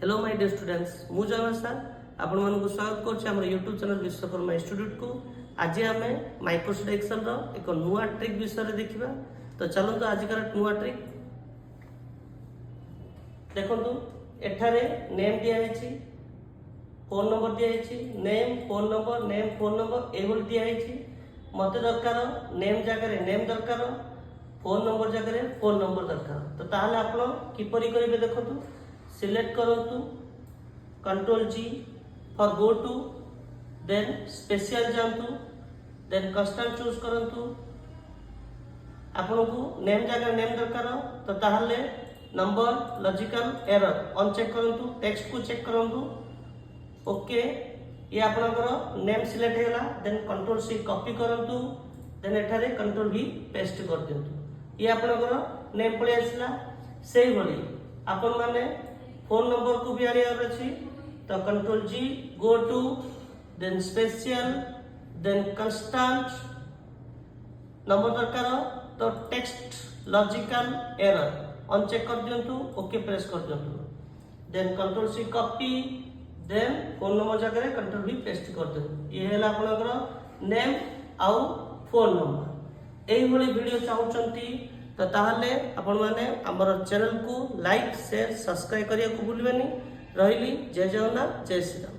Hello my dear students मु जय sir आपण मानक स्वागत करछि हमर YouTube चैनल विश्वकर्मा इंस्टीट्यूट को। आज आमे माइक्रोसॉफ्ट एक्सेल रो एक नुआ ट्रिक विषय रे देखिबा। तो चलो तो आज कर नुआ ट्रिक देखंतु। एठारे नेम दिया हेछि, फोन नंबर दिया हेछि, नेम फोन नंबर ए होल दिया हेछि। मते दरकार नेम जगह रे नेम दरकार, फोन नंबर जगह रे फोन नंबर दरकार। तो ताहले आपण किपरि करिवे देखंतु। सिलेक्ट करंतु control G for go to, then special जांतु, देन कस्टम चूज करंतु। आपन को नेम जगह नेम दरकार तो ताहले number logical error on check करंतु, टेक्स्ट को चेक करंतु। ओके ये आपनकर नेम सिलेक्ट हेला, देन कंट्रोल सी कॉपी करंतु, देन एठारे कंट्रोल भी पेस्ट कर दियंतु। ये आपनकर नेम पळे आसला। सेही भली आपन माने फोन नंबर को भी आनियार अछि तो control G go to, then special, then constant number दरकार तो text logical error on check कर दियंतु। ओके प्रेस कर दियंतु, then control C copy, then phone number जगह कंट्रोल भी पेस्ट कर दियंतु। ये हेला आपनकर नेम आउ फोन नंबर। एही भली वीडियो चाहुचंती तो ताहले आपण माने हमर चैनल को लाइक शेयर सब्सक्राइब करिया को भूलबेनी। रहिली जय जगन्नाथ जय श्री राम।